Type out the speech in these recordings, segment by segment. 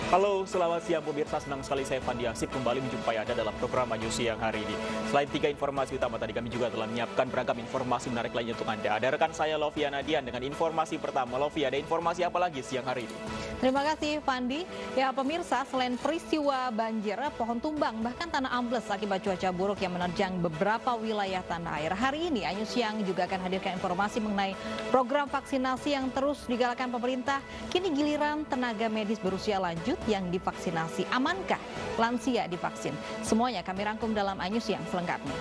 Halo, selamat siang pemirsa. Senang sekali saya Fandi Asip kembali menjumpai Anda dalam program Anju Siang hari ini. Selain 3 informasi utama tadi, kami juga telah menyiapkan beragam informasi menarik lainnya untuk Anda. Ada rekan saya Lovia Nadian dengan informasi pertama. Lovia, ada informasi apa lagi siang hari ini? Terima kasih Fandi. Ya pemirsa, selain peristiwa banjir, pohon tumbang, bahkan tanah ambles akibat cuaca buruk yang menerjang beberapa wilayah tanah air. Hari ini Anju Siang juga akan hadirkan informasi mengenai program vaksinasi yang terus digalakkan pemerintah. Kini giliran tenaga medis berusia lanjut yang divaksinasi. Amankah lansia divaksin? Semuanya kami rangkum dalam Anju Siang selengkapnya.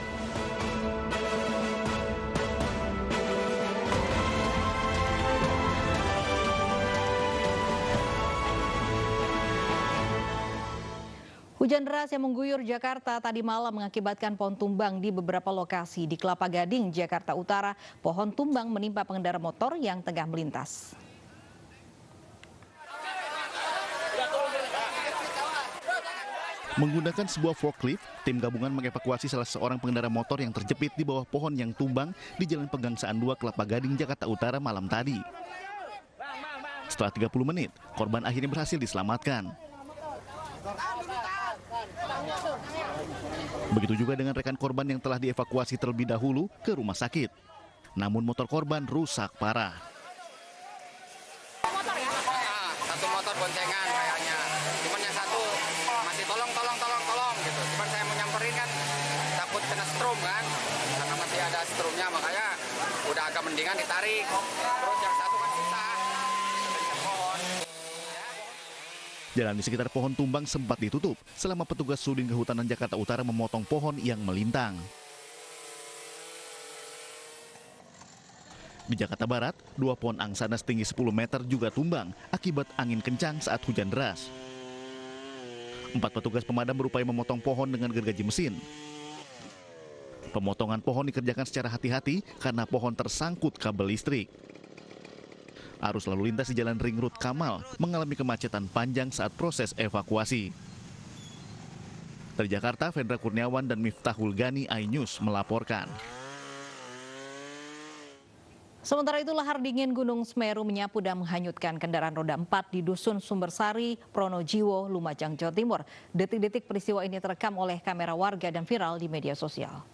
Hujan deras yang mengguyur Jakarta tadi malam mengakibatkan pohon tumbang di beberapa lokasi. Di Kelapa Gading, Jakarta Utara, pohon tumbang menimpa pengendara motor yang tengah melintas. Menggunakan sebuah forklift, tim gabungan mengevakuasi salah seorang pengendara motor yang terjepit di bawah pohon yang tumbang di Jalan Pegangsaan 2 Kelapa Gading, Jakarta Utara malam tadi. Setelah 30 menit, korban akhirnya berhasil diselamatkan. Begitu juga dengan rekan korban yang telah dievakuasi terlebih dahulu ke rumah sakit. Namun motor korban rusak parah. Satu motor boncengan kayaknya. Cuman yang satu masih tolong gitu. Cuman saya mau nyamperin kan takut kena strum kan. Karena masih ada strumnya makanya udah agak mendingan ditarik. Terus yang satu kan susah. Pohon. Jalan di sekitar pohon tumbang sempat ditutup selama petugas Sudin Kehutanan Jakarta Utara memotong pohon yang melintang. Di Jakarta Barat, 2 pohon angsana setinggi 10 meter juga tumbang akibat angin kencang saat hujan deras. 4 petugas pemadam berupaya memotong pohon dengan gergaji mesin. Pemotongan pohon dikerjakan secara hati-hati karena pohon tersangkut kabel listrik. Arus lalu lintas di Jalan Ring Road Kamal mengalami kemacetan panjang saat proses evakuasi. Dari Jakarta, Fendra Kurniawan dan Miftahul Gani, iNews melaporkan. Sementara itu, lahar dingin Gunung Semeru menyapu dan menghanyutkan kendaraan roda 4 di Dusun Sumbersari, Pronojiwo, Lumajang, Jawa Timur. Detik-detik peristiwa ini terekam oleh kamera warga dan viral di media sosial.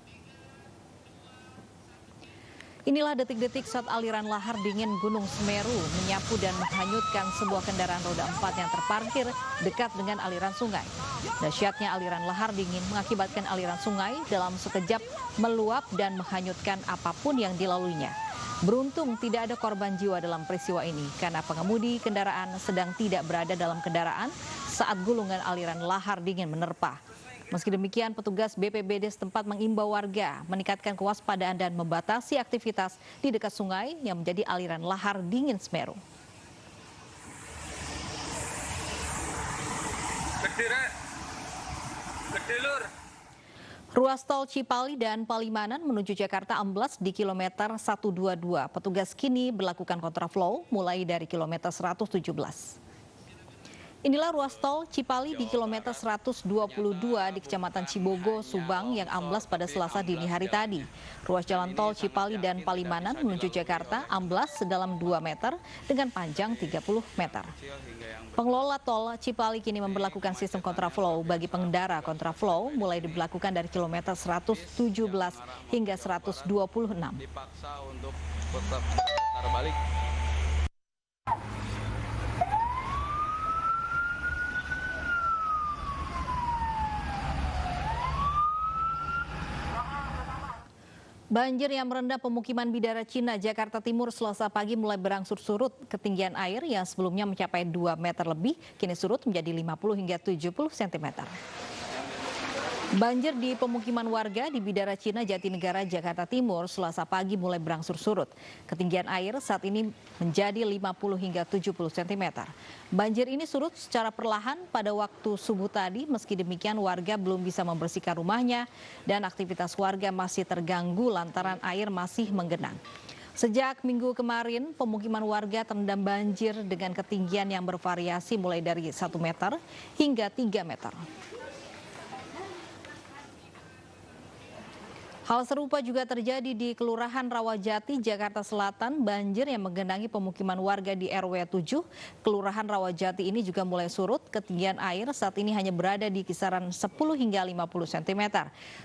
Inilah detik-detik saat aliran lahar dingin Gunung Semeru menyapu dan menghanyutkan sebuah kendaraan roda 4 yang terparkir dekat dengan aliran sungai. Dahsyatnya aliran lahar dingin mengakibatkan aliran sungai dalam sekejap meluap dan menghanyutkan apapun yang dilaluinya. Beruntung tidak ada korban jiwa dalam peristiwa ini karena pengemudi kendaraan sedang tidak berada dalam kendaraan saat gulungan aliran lahar dingin menerpa. Meski demikian, petugas BPBD setempat mengimbau warga meningkatkan kewaspadaan dan membatasi aktivitas di dekat sungai yang menjadi aliran lahar dingin Semeru. Ruas tol Cipali dan Palimanan menuju Jakarta amblas di kilometer 122. Petugas kini berlakukan kontraflow mulai dari kilometer 117. Inilah ruas tol Cipali di kilometer 122 di Kecamatan Cibogo, Subang yang amblas pada Selasa dini hari tadi. Ruas jalan tol Cipali dan Palimanan menuju Jakarta amblas sedalam 2 meter dengan panjang 30 meter. Pengelola tol Cipali kini memberlakukan sistem kontraflow bagi pengendara. Kontraflow mulai diberlakukan dari kilometer 117 hingga 126. Dipaksa untuk putar balik. Banjir yang merendam pemukiman Bidara Cina, Jakarta Timur Selasa pagi mulai berangsur surut. Ketinggian air yang sebelumnya mencapai 2 meter lebih, kini surut menjadi 50 hingga 70 cm. Banjir di pemukiman warga di Bidara Cina, Jatinegara, Jakarta Timur Selasa pagi mulai berangsur surut. Ketinggian air saat ini menjadi 50 hingga 70 cm. Banjir ini surut secara perlahan pada waktu subuh tadi. Meski demikian warga belum bisa membersihkan rumahnya dan aktivitas warga masih terganggu lantaran air masih menggenang. Sejak minggu kemarin, pemukiman warga terendam banjir dengan ketinggian yang bervariasi mulai dari 1 meter hingga 3 meter. Hal serupa juga terjadi di Kelurahan Rawajati, Jakarta Selatan. Banjir yang menggenangi pemukiman warga di RW 7, Kelurahan Rawajati ini juga mulai surut. Ketinggian air saat ini hanya berada di kisaran 10 hingga 50 cm.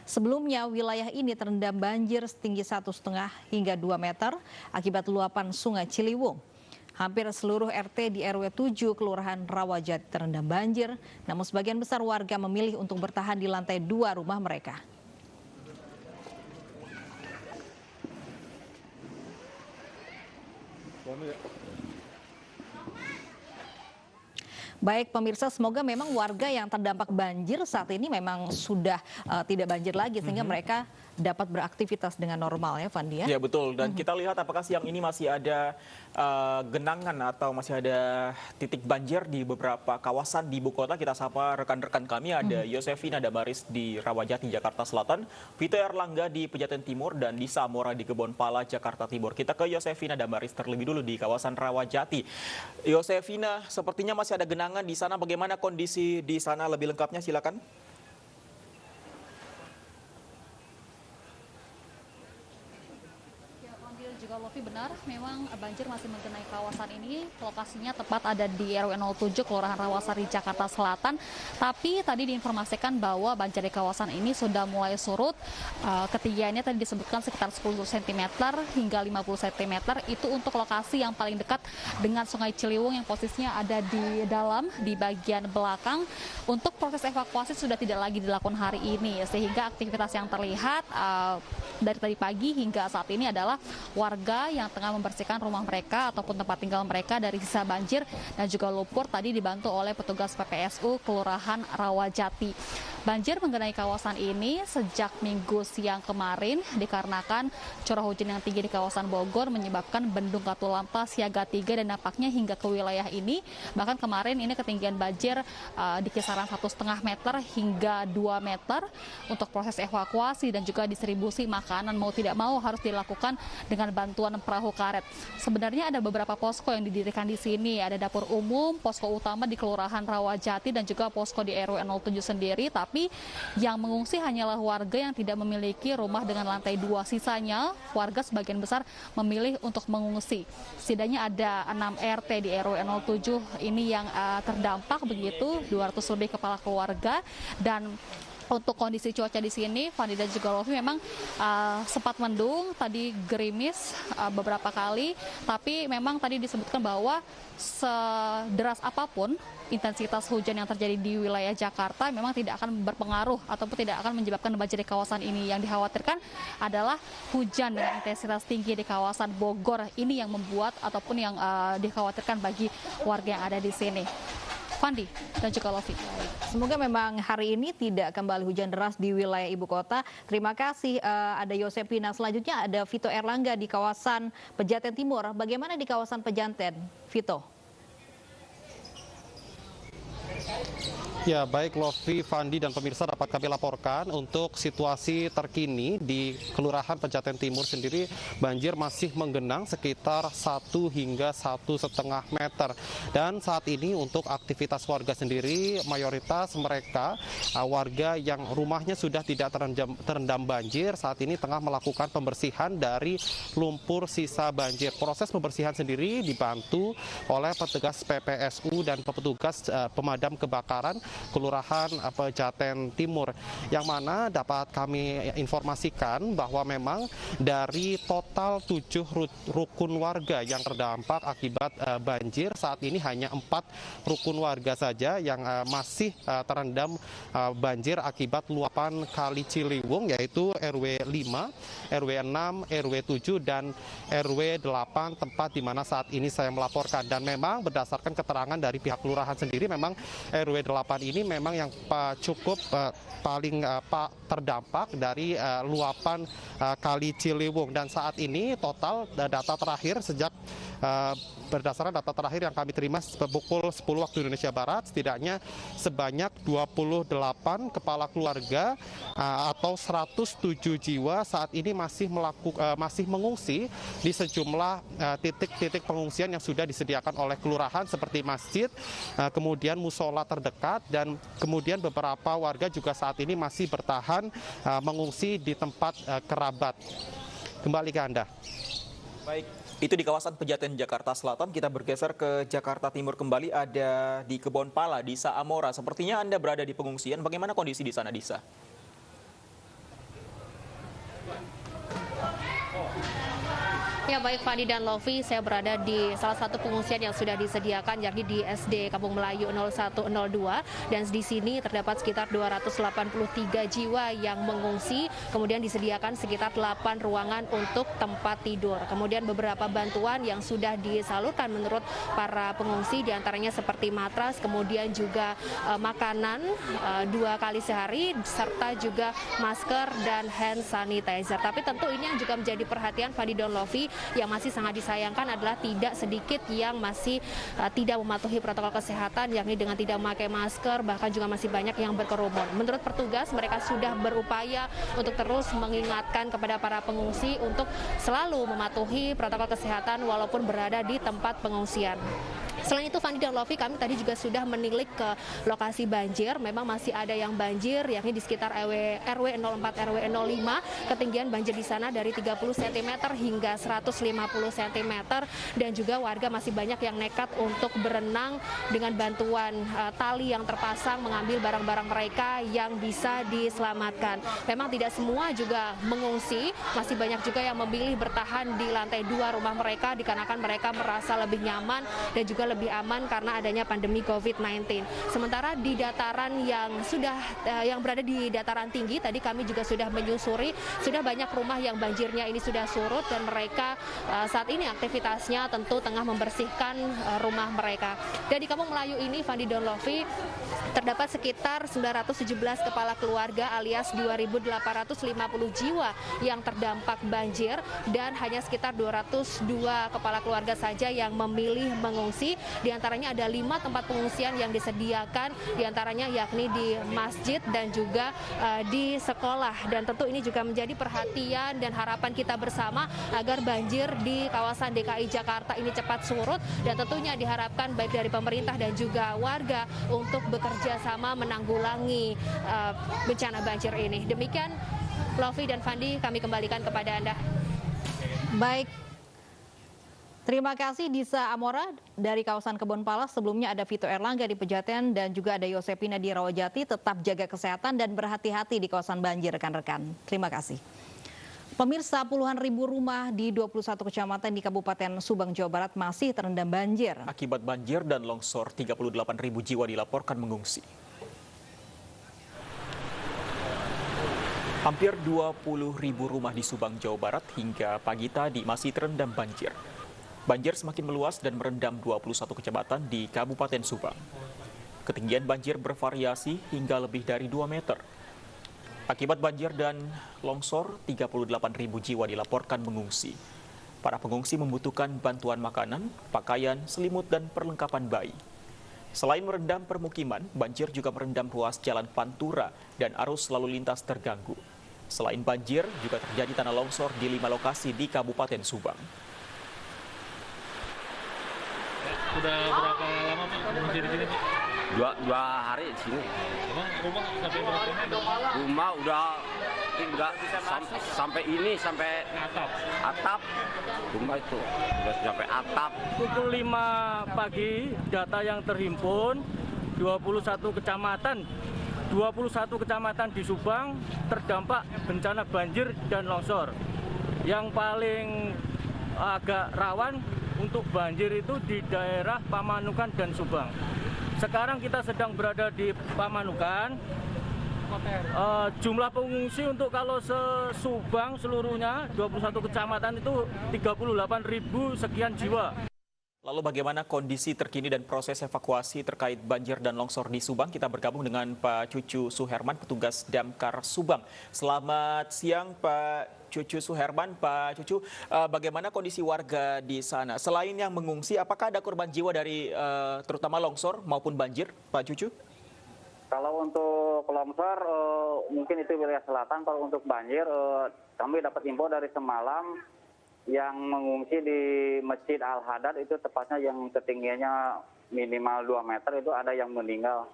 Sebelumnya wilayah ini terendam banjir setinggi 1,5 hingga 2 meter akibat luapan Sungai Ciliwung. Hampir seluruh RT di RW 7 Kelurahan Rawajati terendam banjir, namun sebagian besar warga memilih untuk bertahan di lantai 2 rumah mereka. Baik pemirsa, semoga memang warga yang terdampak banjir saat ini memang sudah tidak banjir lagi sehingga mereka dapat beraktivitas dengan normal ya, Fandi ya. Ya betul, dan kita lihat apakah siang ini masih ada genangan atau masih ada titik banjir di beberapa kawasan di ibu kota. Kita sapa rekan-rekan kami, ada Yosefina Damaris di Rawajati, Jakarta Selatan, Vito Erlangga di Pejaten Timur, dan Lisa Mora di Kebonpala, Jakarta Timur. Kita ke Yosefina Damaris terlebih dulu di kawasan Rawajati. Yosefina, sepertinya masih ada genangan di sana. Bagaimana kondisi di sana lebih lengkapnya? Silakan. Juga Lofi, benar, memang banjir masih menggenangi kawasan ini. Lokasinya tepat ada di RW 07 Kelurahan Rawasari, Jakarta Selatan. Tapi tadi diinformasikan bahwa banjir di kawasan ini sudah mulai surut. Ketinggiannya tadi disebutkan sekitar 10 cm hingga 50 cm. Itu untuk lokasi yang paling dekat dengan Sungai Ciliwung yang posisinya ada di dalam, di bagian belakang. Untuk proses evakuasi sudah tidak lagi dilakukan hari ini, sehingga aktivitas yang terlihat dari tadi pagi hingga saat ini adalah warga yang tengah membersihkan rumah mereka ataupun tempat tinggal mereka dari sisa banjir dan juga lumpur, tadi dibantu oleh petugas PPSU Kelurahan Rawajati. Banjir menggenangi kawasan ini sejak Minggu siang kemarin dikarenakan curah hujan yang tinggi di kawasan Bogor menyebabkan bendung Katulampa siaga 3 dan nampaknya hingga ke wilayah ini. Bahkan kemarin ini ketinggian banjir di kisaran 1,5 meter hingga 2 meter. Untuk proses evakuasi dan juga distribusi makanan mau tidak mau harus dilakukan dengan bantuan perahu karet. Sebenarnya ada beberapa posko yang didirikan di sini. Ada dapur umum, posko utama di Kelurahan Rawajati dan juga posko di RW 07 sendiri. Tapi yang mengungsi hanyalah warga yang tidak memiliki rumah dengan lantai 2. Sisanya warga sebagian besar memilih untuk mengungsi. Setidaknya ada 6 RT di RW 07 ini yang terdampak begitu, 200 lebih kepala keluarga. Dan untuk kondisi cuaca di sini, Fandi dan juga Lofi, memang sempat mendung, tadi gerimis beberapa kali, tapi memang tadi disebutkan bahwa sederas apapun intensitas hujan yang terjadi di wilayah Jakarta memang tidak akan berpengaruh ataupun tidak akan menyebabkan banjir di kawasan ini. Yang dikhawatirkan adalah hujan dengan intensitas tinggi di kawasan Bogor ini yang membuat ataupun yang dikhawatirkan bagi warga yang ada di sini. Fandi dan juga Lofi. Semoga memang hari ini tidak kembali hujan deras di wilayah ibu kota. Terima kasih. Ada Yosefina. Selanjutnya ada Vito Erlangga di kawasan Pejaten Timur. Bagaimana di kawasan Pejaten, Vito? Ya, baik Lofi, Fandi, dan pemirsa, dapat kami laporkan untuk situasi terkini di Kelurahan Pejaten Timur sendiri. Banjir masih menggenang sekitar 1 hingga 1,5 meter. Dan saat ini untuk aktivitas warga sendiri, mayoritas mereka warga yang rumahnya sudah tidak terendam banjir, saat ini tengah melakukan pembersihan dari lumpur sisa banjir. Proses pembersihan sendiri dibantu oleh petugas PPSU dan petugas pemadam kebakaran Kelurahan Pejaten Timur, yang mana dapat kami informasikan bahwa memang dari total 7 rukun warga yang terdampak akibat banjir, saat ini hanya 4 rukun warga saja yang masih terendam banjir akibat luapan Kali Ciliwung, yaitu RW 5, RW 6, RW 7, dan RW 8, tempat di mana saat ini saya melaporkan. Dan memang berdasarkan keterangan dari pihak kelurahan sendiri, memang RW 8 ini memang yang cukup paling terdampak dari luapan Kali Ciliwung. Dan saat ini total data terakhir sejak berdasarkan data terakhir yang kami terima pukul 10 waktu Indonesia Barat, setidaknya sebanyak 28 kepala keluarga atau 107 jiwa saat ini masih mengungsi di sejumlah titik-titik pengungsian yang sudah disediakan oleh kelurahan seperti masjid, kemudian musola terdekat, dan kemudian beberapa warga juga saat ini masih bertahan mengungsi di tempat kerabat. Kembali ke Anda. Baik, itu di kawasan Pejaten, Jakarta Selatan. Kita bergeser ke Jakarta Timur kembali, ada di Kebonpala, Disa Amora. Sepertinya Anda berada di pengungsian. Bagaimana kondisi di sana, Disa? Ya baik Fandi dan Lovi, saya berada di salah satu pengungsian yang sudah disediakan, yakni di SD Kampung Melayu 0102, dan di sini terdapat sekitar 283 jiwa yang mengungsi, kemudian disediakan sekitar 8 ruangan untuk tempat tidur. Kemudian beberapa bantuan yang sudah disalurkan menurut para pengungsi, diantaranya seperti matras, kemudian juga makanan 2 kali sehari, serta juga masker dan hand sanitizer. Tapi tentu ini yang juga menjadi perhatian Fandi dan Lovi, yang masih sangat disayangkan adalah tidak sedikit yang masih tidak mematuhi protokol kesehatan, yakni dengan tidak memakai masker, bahkan juga masih banyak yang berkerumun. Menurut petugas, mereka sudah berupaya untuk terus mengingatkan kepada para pengungsi untuk selalu mematuhi protokol kesehatan walaupun berada di tempat pengungsian. Selain itu, Fandi dan Lovi, kami tadi juga sudah menilik ke lokasi banjir. Memang masih ada yang banjir, yakni di sekitar RW 04, RW 05. Ketinggian banjir di sana dari 30 cm hingga 150 cm. Dan juga warga masih banyak yang nekat untuk berenang dengan bantuan tali yang terpasang, mengambil barang-barang mereka yang bisa diselamatkan. Memang tidak semua juga mengungsi, masih banyak juga yang memilih bertahan di lantai 2 rumah mereka, dikarenakan mereka merasa lebih nyaman dan juga lebih aman karena adanya pandemi COVID-19. Sementara di dataran yang berada di dataran tinggi, tadi kami juga sudah menyusuri, sudah banyak rumah yang banjirnya ini sudah surut, dan mereka saat ini aktivitasnya tentu tengah membersihkan rumah mereka. Dan di Kampung Melayu ini, Fandi dan Lovi, terdapat sekitar 917 kepala keluarga alias 2.850 jiwa yang terdampak banjir, dan hanya sekitar 202 kepala keluarga saja yang memilih mengungsi. Di antaranya ada 5 tempat pengungsian yang disediakan, di antaranya yakni di masjid dan juga di sekolah. Dan tentu ini juga menjadi perhatian dan harapan kita bersama agar banjir di kawasan DKI Jakarta ini cepat surut, dan tentunya diharapkan baik dari pemerintah dan juga warga untuk bekerja sama menanggulangi bencana banjir ini. Demikian Lovi dan Fandi, kami kembalikan kepada Anda. Baik. Terima kasih Disa Amora dari kawasan Kebonpala. Sebelumnya ada Vito Erlangga di Pejaten dan juga ada Yosepina di Rawajati. Tetap jaga kesehatan dan berhati-hati di kawasan banjir, rekan-rekan. Terima kasih. Pemirsa, puluhan ribu rumah di 21 kecamatan di Kabupaten Subang, Jawa Barat masih terendam banjir. Akibat banjir dan longsor, 38.000 jiwa dilaporkan mengungsi. Hampir 20.000 rumah di Subang, Jawa Barat hingga pagi tadi masih terendam banjir. Banjir semakin meluas dan merendam 21 kecamatan di Kabupaten Subang. Ketinggian banjir bervariasi hingga lebih dari 2 meter. Akibat banjir dan longsor, 38.000 jiwa dilaporkan mengungsi. Para pengungsi membutuhkan bantuan makanan, pakaian, selimut, dan perlengkapan bayi. Selain merendam permukiman, banjir juga merendam ruas jalan Pantura dan arus lalu lintas terganggu. Selain banjir, juga terjadi tanah longsor di 5 lokasi di Kabupaten Subang. Sudah berapa lama Pak mengungsi di sini Pak? Dua hari di sini. Rumah sampai berapa meter? Rumah udah sampai ini, sampai atap. Rumah itu udah sampai atap. Pukul 5 pagi, data yang terhimpun 21 kecamatan di Subang terdampak bencana banjir dan longsor. Yang paling agak rawan untuk banjir itu di daerah Pamanukan dan Subang. Sekarang kita sedang berada di Pamanukan. Jumlah pengungsi untuk kalau se-Subang seluruhnya 21 kecamatan itu 38.000 sekian jiwa. Lalu bagaimana kondisi terkini dan proses evakuasi terkait banjir dan longsor di Subang? Kita bergabung dengan Pak Cucu Suherman, petugas Damkar Subang. Selamat siang Pak Cucu Suherman. Pak Cucu, bagaimana kondisi warga di sana? Selain yang mengungsi, apakah ada korban jiwa dari terutama longsor maupun banjir, Pak Cucu? Kalau untuk longsor, mungkin itu wilayah selatan. Kalau untuk banjir, kami dapat info dari semalam yang mengungsi di Masjid Al-Hadad itu tepatnya yang ketinggiannya minimal 2 meter itu ada yang meninggal.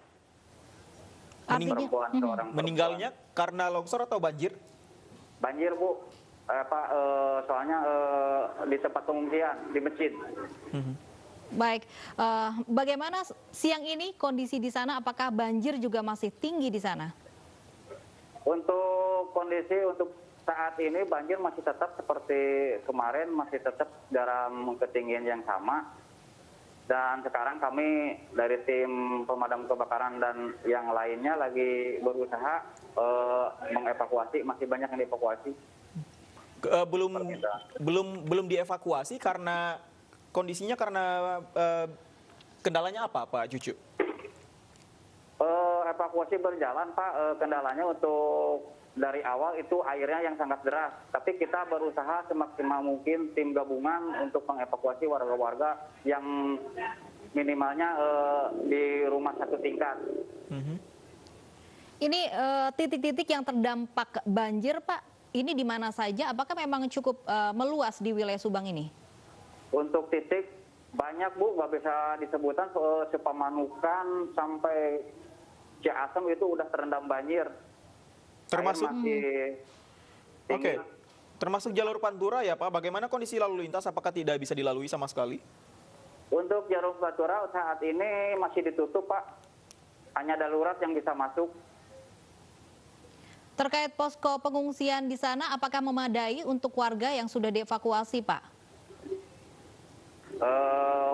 Perempuan, seorang meninggalnya karena longsor atau banjir? Banjir, Bu. Soalnya di tempat pengungsian, di masjid. Baik, bagaimana siang ini kondisi di sana? Apakah banjir juga masih tinggi di sana? Untuk kondisi untuk saat ini banjir masih tetap seperti kemarin, masih tetap dalam ketinggian yang sama. Dan sekarang kami dari tim pemadam kebakaran dan yang lainnya lagi berusaha mengevakuasi, masih banyak yang dievakuasi. Belum dievakuasi karena kondisinya karena kendalanya apa, Pak Cucu? Evakuasi berjalan, Pak. Kendalanya untuk dari awal itu airnya yang sangat deras. Tapi kita berusaha semaksimal mungkin tim gabungan untuk mengevakuasi warga-warga yang minimalnya di rumah 1 tingkat. Ini titik-titik yang terdampak banjir, Pak, ini di mana saja? Apakah memang cukup meluas di wilayah Subang ini? Untuk titik banyak, Bu, nggak bisa disebutkan. Sepamanukan sampai Ciasem itu udah terendam banjir. Termasuk Oke. Termasuk jalur Pantura ya, Pak. Bagaimana kondisi lalu lintas? Apakah tidak bisa dilalui sama sekali? Untuk jalur Pantura saat ini masih ditutup, Pak. Hanya darurat yang bisa masuk. Terkait posko pengungsian di sana, apakah memadai untuk warga yang sudah dievakuasi, Pak?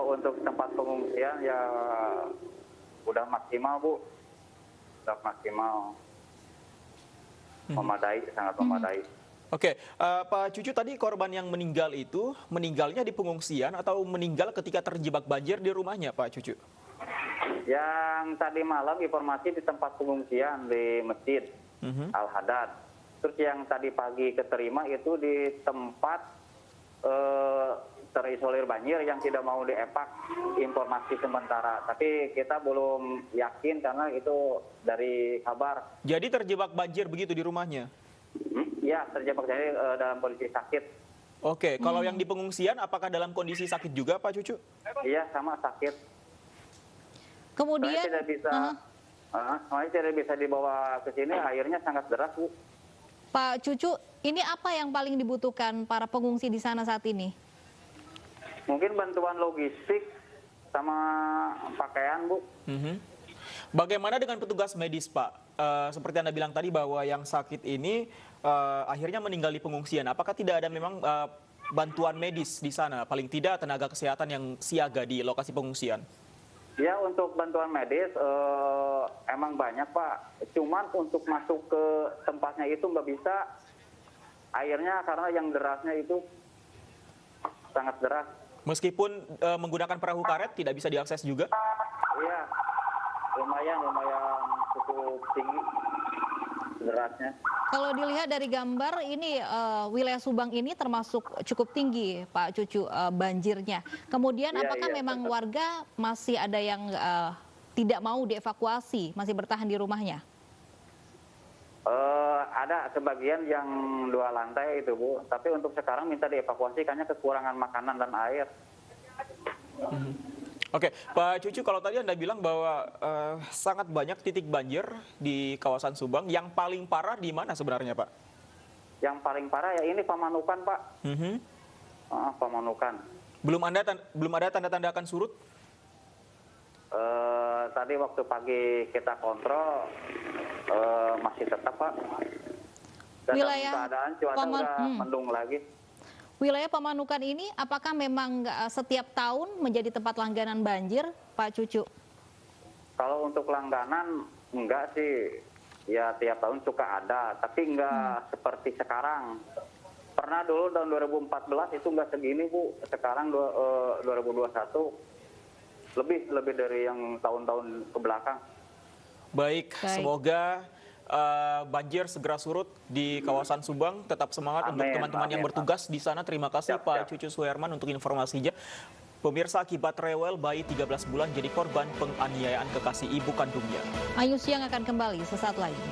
Untuk tempat pengungsian ya udah maksimal, Bu. Udah maksimal. Memadai, sangat memadai. Oke, Pak Cucu, tadi korban yang meninggal itu meninggalnya di pengungsian atau meninggal ketika terjebak banjir di rumahnya, Pak Cucu? Yang tadi malam informasi di tempat pengungsian di Masjid Al-Hadad. Terus yang tadi pagi keterima itu di tempat terisolir banjir yang tidak mau diepak, informasi sementara. Tapi kita belum yakin karena itu dari kabar. Jadi terjebak banjir begitu di rumahnya? Ya, terjebak banjir dalam kondisi sakit. Oke, kalau yang di pengungsian apakah dalam kondisi sakit juga, Pak Cucu? Iya, sama sakit. Kemudian tidak bisa dibawa ke sini, airnya sangat deras, Bu. Pak Cucu, ini apa yang paling dibutuhkan para pengungsi di sana saat ini? Mungkin bantuan logistik sama pakaian, Bu. Bagaimana dengan petugas medis, Pak? Seperti Anda bilang tadi bahwa yang sakit ini akhirnya meninggal di pengungsian. Apakah tidak ada memang bantuan medis di sana? Paling tidak tenaga kesehatan yang siaga di lokasi pengungsian? Ya, untuk bantuan medis emang banyak, Pak. Cuman untuk masuk ke tempatnya itu nggak bisa. Airnya karena yang derasnya itu sangat deras. Meskipun menggunakan perahu karet tidak bisa diakses juga? Iya, lumayan cukup tinggi derasnya. Kalau dilihat dari gambar ini wilayah Subang ini termasuk cukup tinggi, Pak Cucu, banjirnya. Kemudian apakah memang warga masih ada yang tidak mau dievakuasi, masih bertahan di rumahnya? Ada sebagian yang 2 lantai itu, Bu. Tapi untuk sekarang minta dievakuasi karena kekurangan makanan dan air. Oke, Pak Cucu, kalau tadi Anda bilang bahwa sangat banyak titik banjir di kawasan Subang, yang paling parah di mana sebenarnya, Pak? Yang paling parah ya ini Pamanukan, Pak. Pamanukan. Belum ada tanda-tanda akan surut? Tadi waktu pagi kita kontrol masih tetap, Pak. Dan keadaan cuaca udah mendung lagi. Wilayah Pamanukan ini apakah memang setiap tahun menjadi tempat langganan banjir, Pak Cucu? Kalau untuk langganan enggak sih. Ya tiap tahun suka ada, tapi enggak seperti sekarang. Pernah dulu tahun 2014 itu enggak segini, Bu. Sekarang 2021 lebih dari yang tahun-tahun ke belakang. Baik, semoga banjir segera surut di kawasan Subang. Tetap semangat untuk teman-teman yang bertugas di sana. Terima kasih Pak Cucu Suherman untuk informasinya. Pemirsa, akibat rewel, bayi 13 bulan jadi korban penganiayaan kekasih ibu kandungnya. Ayu Siang akan kembali sesaat lagi.